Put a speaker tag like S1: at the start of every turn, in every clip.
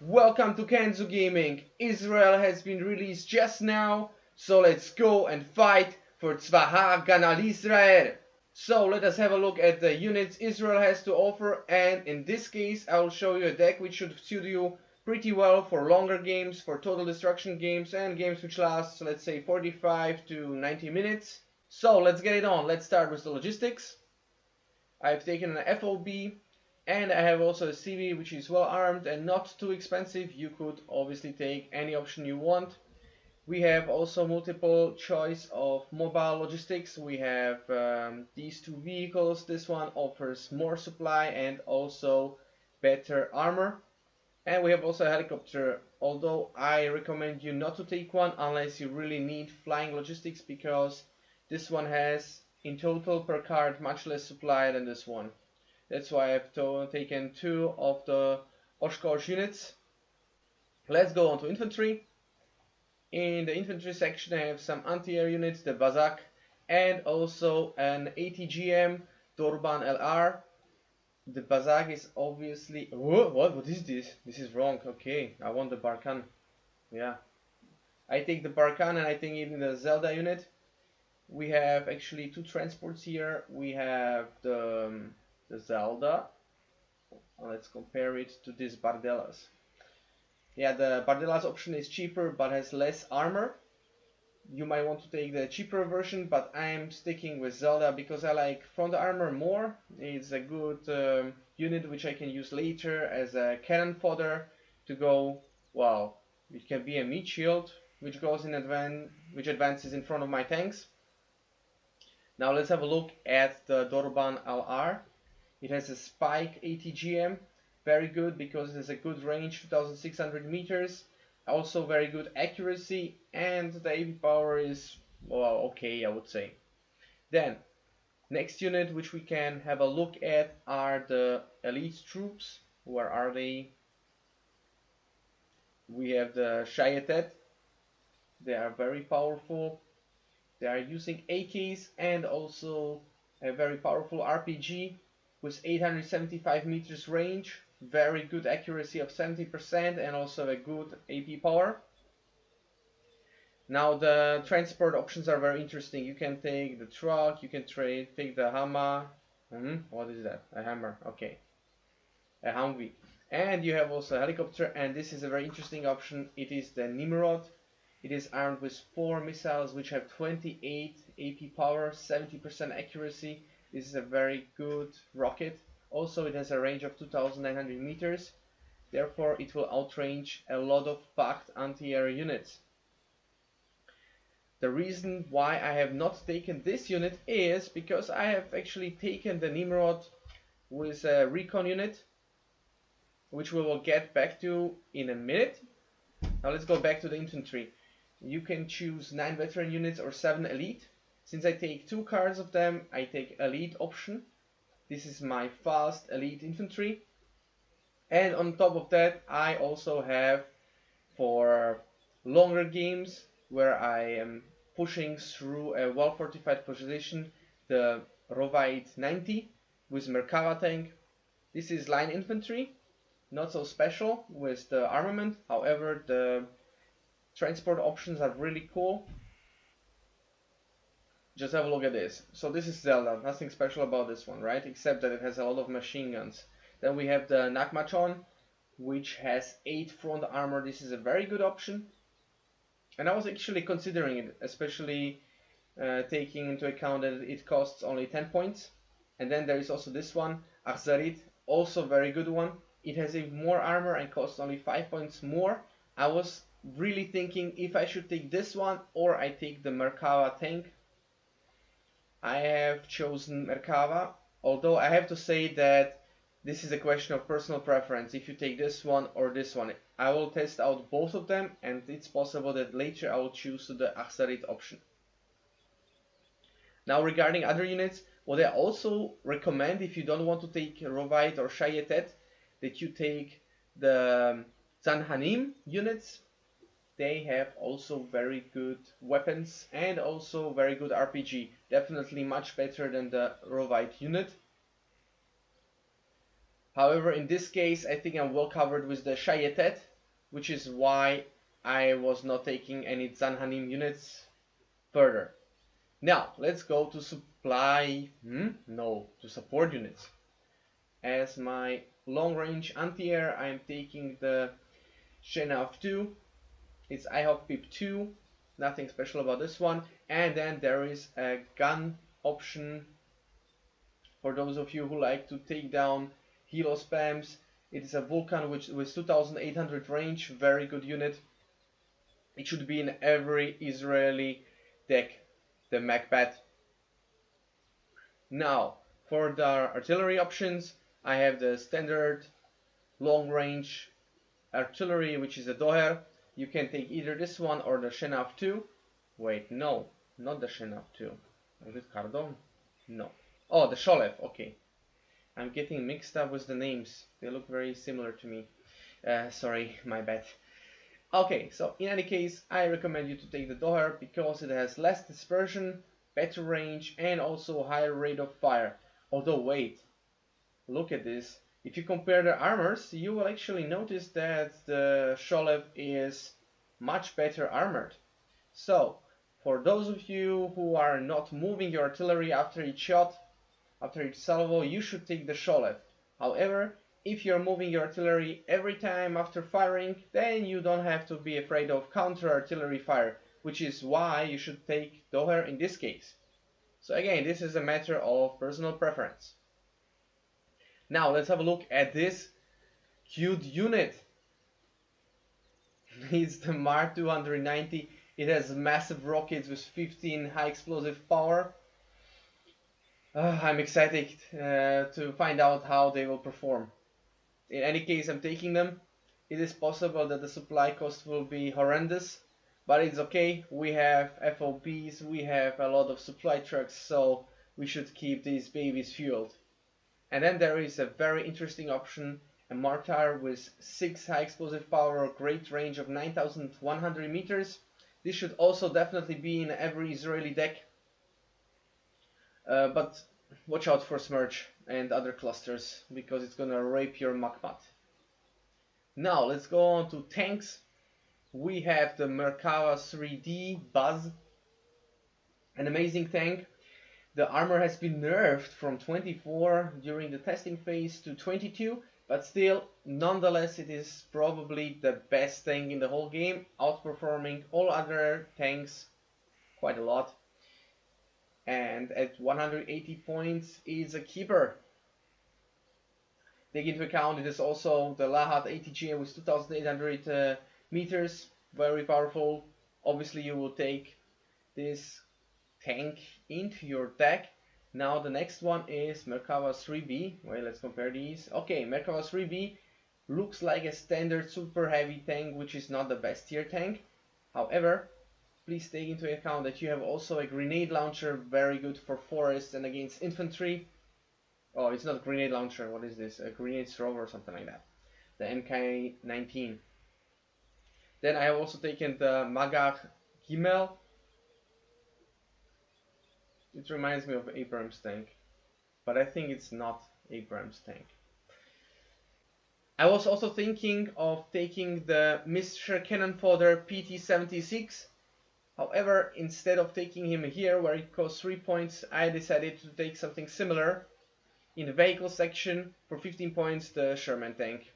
S1: Welcome to KenzuGaming. Israel has been released just now, so let's go and fight for Tzvah Haganah Israel. So let us have a look at the units Israel has to offer, and in this case I will show you a deck which should suit you pretty well for longer games, for total destruction games, and games which last, let's say, 45 to 90 minutes. So let's get it on. Let's start with the logistics. I've taken an FOB. And I have also a CV which is well armed and not too expensive. You could obviously take any option you want. We have also multiple choice of mobile logistics. We have these two vehicles. This one offers more supply and also better armor. And we have also a helicopter, although I recommend you not to take one unless you really need flying logistics, because this one has in total per card much less supply than this one. That's why I've taken two of the Oshkosh units. Let's go on to infantry. In the infantry section I have some anti-air units, the Bazak, and also an ATGM Dorban LR. The Bazak is obviously... Whoa, what is this? This is wrong. Okay, I want the Barkan. Yeah. I take the Barkan and I take even the Zelda unit. We have actually two transports here. We have the Zelda. Let's compare it to this Bardelas. Yeah, the Bardelas option is cheaper but has less armor. You might want to take the cheaper version, but I'm sticking with Zelda because I like front armor more. It's a good unit which I can use later as a cannon fodder to go, well, it can be a meat shield which goes in which advances in front of my tanks. Now let's have a look at the Dorban LR. It has a spike ATGM, very good because it has a good range, 2600 meters, also very good accuracy, and the AP power is, well, okay, I would say. Then, next unit which we can have a look at are the elite troops. Where are they? We have the Shayetet. They are very powerful. They are using AKs and also a very powerful RPG. With 875 meters range, very good accuracy of 70% and also a good AP power. Now the transport options are very interesting. You can take the truck, you can take the Hammer. What is that? A Hammer, okay. A Humvee. And you have also a helicopter, and this is a very interesting option. It is the Nimrod. It is armed with 4 missiles which have 28 AP power, 70% accuracy. This is a very good rocket. Also, it has a range of 2900 meters. Therefore, it will outrange a lot of packed anti-air units. The reason why I have not taken this unit is because I have actually taken the Nimrod with a recon unit, which we will get back to in a minute. Now let's go back to the infantry. You can choose 9 veteran units or 7 elite. Since I take 2 cards of them, I take elite option. This is my fast elite infantry. And on top of that, I also have, for longer games where I am pushing through a well fortified position, the Rovite 90 with Merkava tank. This is line infantry, not so special with the armament. However, the transport options are really cool. Just have a look at this. So this is Zelda, nothing special about this one, right? Except that it has a lot of machine guns. Then we have the Nakmachon, which has 8 front armor. This is a very good option. And I was actually considering it, especially taking into account that it costs only 10 points. And then there is also this one, Akhzarit, also very good one. It has even more armor and costs only 5 points more. I was really thinking if I should take this one or I take the Merkava tank. I have chosen Merkava, although I have to say that this is a question of personal preference. If you take this one or this one, I will test out both of them, and it's possible that later I will choose the Akhzarit option. Now regarding other units, what I also recommend, if you don't want to take Rovite or Shayetet, that you take the Zanhanim units. They have also very good weapons and also very good RPG. Definitely much better than the Rovite unit. However, in this case, I think I'm well covered with the Shayetet. which is why I was not taking any Zanhanim units further. Now let's go to to support units. As my long-range anti-air, I am taking the Shenav 2. It's IHawk Pip 2, nothing special about this one. And then there is a gun option for those of you who like to take down helo spams. It is a Vulcan with 2800 range, very good unit. It should be in every Israeli deck, the Macbeth. Now, for the artillery options, I have the standard long range artillery, which is a Doher. You can take either this one or the Shenav 2. Wait, no, not the Shenav 2. Is it Kardon? No. Oh, the Sholev, okay. I'm getting mixed up with the names. They look very similar to me. Sorry, my bad. Okay, so in any case, I recommend you to take the Doher because it has less dispersion, better range, and also higher rate of fire. Although, wait, look at this. If you compare the armors, you will actually notice that the Sholev is much better armored. So, for those of you who are not moving your artillery after each shot, after each salvo, you should take the Sholev. However, if you're moving your artillery every time after firing, then you don't have to be afraid of counter artillery fire, which is why you should take Doher in this case. So again, this is a matter of personal preference. Now let's have a look at this cute unit. It's the Mark 290. It has massive rockets with 15 high explosive power. I'm excited to find out how they will perform. In any case, I'm taking them. It is possible that the supply cost will be horrendous, but it's okay. We have FOBs, we have a lot of supply trucks, so we should keep these babies fueled. And then there is a very interesting option, a mortar with 6 high explosive power, great range of 9,100 meters. This should also definitely be in every Israeli deck. But watch out for Smerch and other clusters, because it's gonna rape your Makmat. Now let's go on to tanks. We have the Merkava 3D Buzz, an amazing tank. The armor has been nerfed from 24 during the testing phase to 22, but still, nonetheless, it is probably the best tank in the whole game, outperforming all other tanks quite a lot. And at 180 points is a keeper. Take into account it is also the Lahat ATGM with 2800 meters, very powerful. Obviously you will take this tank into your deck. Now the next one is Merkava 3B. Well, let's compare these. Okay, Merkava 3B looks like a standard super heavy tank, which is not the best tier tank. However, please take into account that you have also a grenade launcher, very good for forests and against infantry. Oh, it's not a grenade launcher, what is this? A grenade thrower or something like that. The MK19. Then I have also taken the Magach Gimel. It reminds me of Abrams tank, but I think it's not Abrams tank. I was also thinking of taking the Mr. Cannon Fodder PT-76. However, instead of taking him here where it costs 3 points, I decided to take something similar. In the vehicle section, for 15 points, the Sherman tank.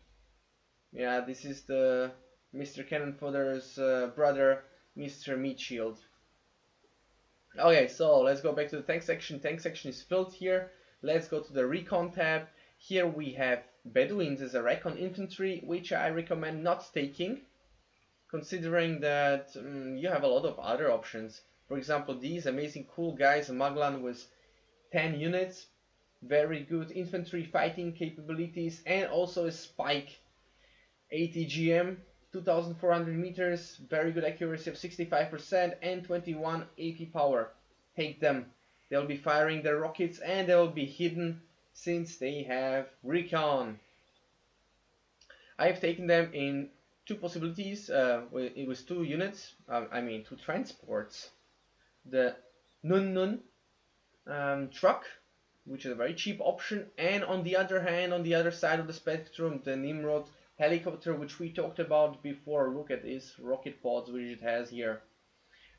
S1: Yeah, this is the Mr. Cannon Fodder's brother, Mr. Meat Shield. Okay, so let's go back to the tank section. Tank section is filled here. Let's go to the Recon tab. Here we have Bedouins as a Recon infantry, which I recommend not taking, considering that you have a lot of other options. For example, these amazing cool guys, Maglan with 10 units, very good infantry fighting capabilities, and also a Spike ATGM, 2400 meters, very good accuracy of 65% and 21 AP power. Take them. They'll be firing their rockets and they'll be hidden since they have recon. I have taken them in two possibilities. It was 2 units, I mean 2 transports. The Nun truck, which is a very cheap option, and on the other hand, on the other side of the spectrum, the Nimrod helicopter, which we talked about before. Look at these rocket pods which it has here.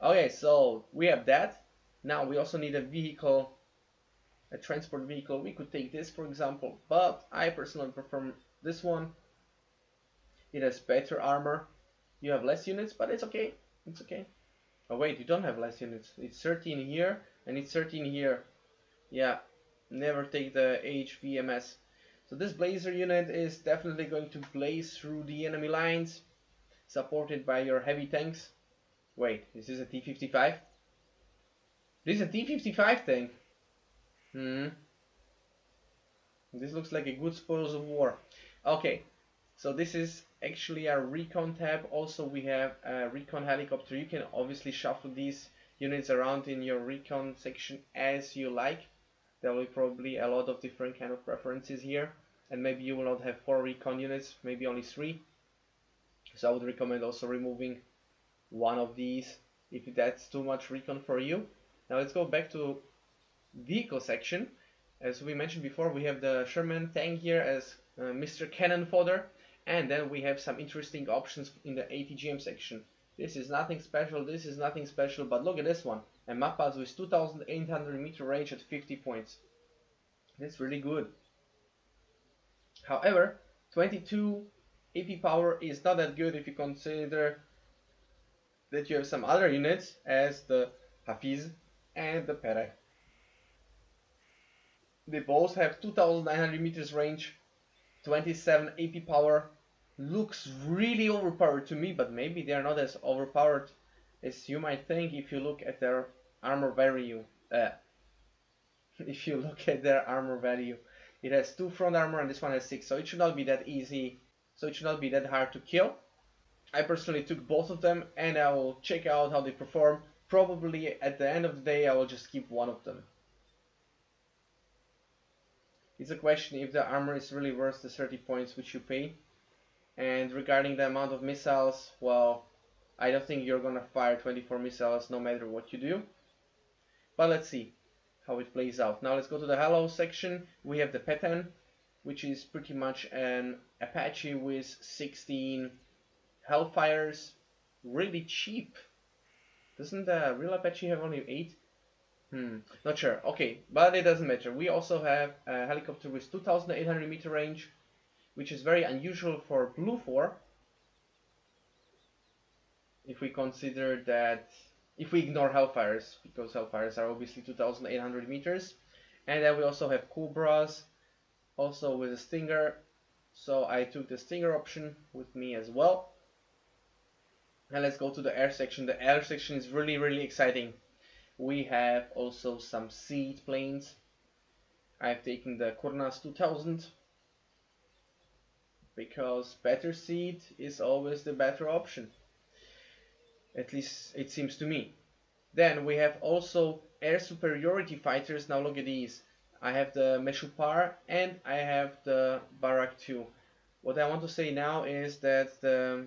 S1: Okay, so we have that. Now we also need a vehicle, a transport vehicle. We could take this, for example, but I personally prefer this one. It has better armor. You have less units, but it's okay. It's okay. Oh wait, you don't have less units. It's 13 here and it's 13 here. Yeah, never take the HVMS. So this blazer unit is definitely going to blaze through the enemy lines, supported by your heavy tanks. Wait, is this a T-55? This is a T-55 tank. This looks like a good spoils of war. Okay, so this is actually our recon tab. Also we have a recon helicopter. You can obviously shuffle these units around in your recon section as you like. There will be probably a lot of different kind of preferences here, and maybe you will not have 4 recon units, maybe only 3. So I would recommend also removing one of these if that's too much recon for you. Now let's go back to vehicle section. As we mentioned before, we have the Sherman tank here as Mr. Cannon fodder, and then we have some interesting options in the ATGM section. This is nothing special, this is nothing special, but look at this one. A Mapas with 2800 meter range at 50 points. That's really good. However, 22 AP power is not that good if you consider that you have some other units as the Hafiz and the Pere. They both have 2900 meters range, 27 AP power. Looks really overpowered to me, but maybe they are not as overpowered as you might think if you look at their armor value. If you look at their armor value, it has 2 front armor and this one has 6, so it should not be that easy. So it should not be that hard to kill. I personally took both of them and I will check out how they perform. Probably at the end of the day I will just keep one of them. It's a question if the armor is really worth the 30 points which you pay. And regarding the amount of missiles, well, I don't think you're gonna fire 24 missiles no matter what you do. But let's see how it plays out. Now let's go to the Halo section. We have the Petan, which is pretty much an Apache with 16 Hellfires. Really cheap. Doesn't the real Apache have only 8? Not sure. Okay, but it doesn't matter. We also have a helicopter with 2800 meter range, which is very unusual for Blue 4. If we consider that, if we ignore Hellfires, because Hellfires are obviously 2800 meters. And then we also have Cobras, also with a Stinger. So I took the Stinger option with me as well. And let's go to the air section. The air section is really exciting. We have also some seed planes. I've taken the Kurnas 2000 because better seed is always the better option. At least it seems to me. Then we have also air superiority fighters. Now look at these. I have the Meshupar and I have the Barak 2. What I want to say now is that the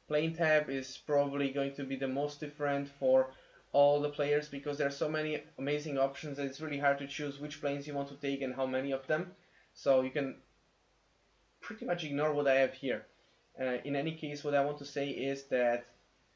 S1: plane tab is probably going to be the most different for all the players because there are so many amazing options that it's really hard to choose which planes you want to take and how many of them. So you can pretty much ignore what I have here. In any case, what I want to say is that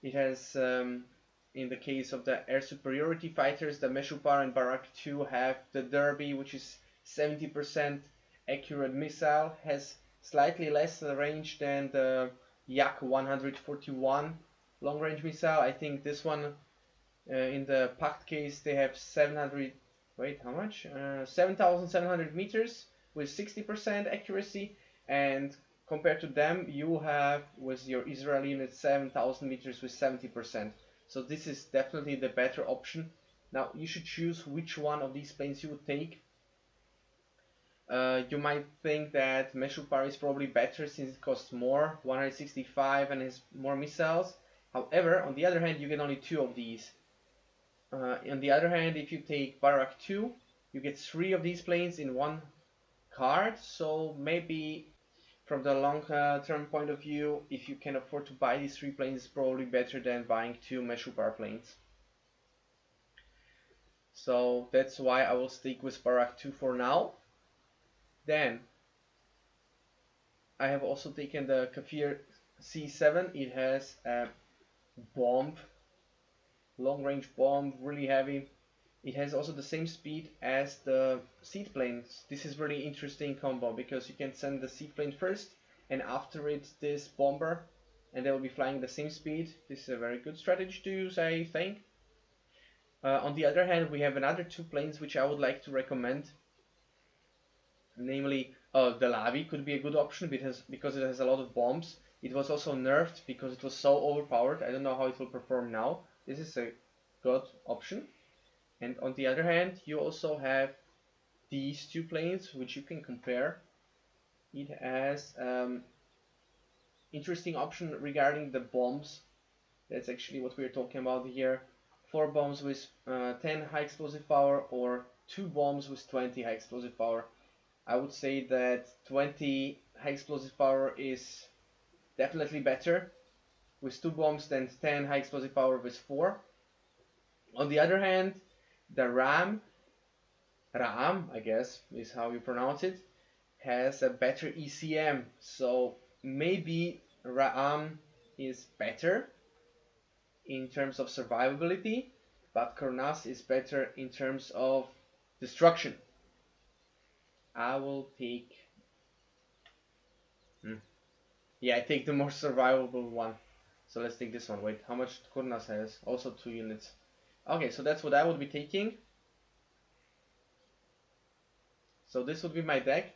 S1: it has, in the case of the air superiority fighters, the Meshupar and Barak 2 have the Derby, which is 70% accurate missile, has slightly less range than the Yak 141 long range missile. I think this one in the packed case they have 700, wait, how much? 7,700 meters with 60% accuracy, and compared to them you have with your Israeli unit 7,000 meters with 70%. So this is definitely the better option. Now you should choose which one of these planes you would take. You might think that Meshupar is probably better since it costs more, 165, and has more missiles. However, on the other hand, you get only 2 of these. On the other hand, if you take Barak 2, you get 3 of these planes in one card. So maybe from the long term point of view, if you can afford to buy these 3 planes, it's probably better than buying 2 Meshupar planes. So that's why I will stick with Barak 2 for now. Then I have also taken the Kafir C7. It has a bomb, long range bomb, really heavy. It has also the same speed as the seaplanes. This is really interesting combo because you can send the seaplane first and after it this bomber, and they will be flying the same speed. This is a very good strategy to use, I think. On the other hand, we have another two planes which I would like to recommend. Namely, the Lavi could be a good option because it has a lot of bombs. It was also nerfed because it was so overpowered. I don't know how it will perform now. This is a good option. And on the other hand, you also have these two planes which you can compare. It has interesting option regarding the bombs. That's actually what we're talking about here. 4 bombs with 10 high explosive power or 2 bombs with 20 high explosive power. I would say that 20 high explosive power is definitely better with 2 bombs than 10 high explosive power with 4. On the other hand, the Ram, I guess is how you pronounce it, has a better ECM. So maybe Ram is better in terms of survivability, but Kornas is better in terms of destruction. I will take... Yeah, I take the more survivable one. So let's take this one. Wait, how much Kornas has? Also 2 units. Okay, so that's what I would be taking. So this would be my deck.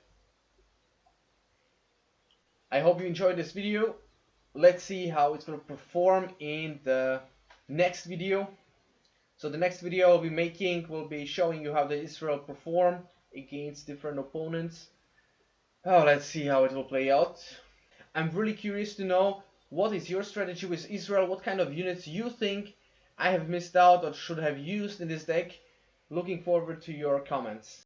S1: I hope you enjoyed this video. Let's see how it will perform in the next video. So the next video I'll be making will be showing you how the Israel perform against different opponents. Oh, let's see how it will play out. I'm really curious to know what is your strategy with Israel, what kind of units you think I have missed out or should have used in this deck. Looking forward to your comments.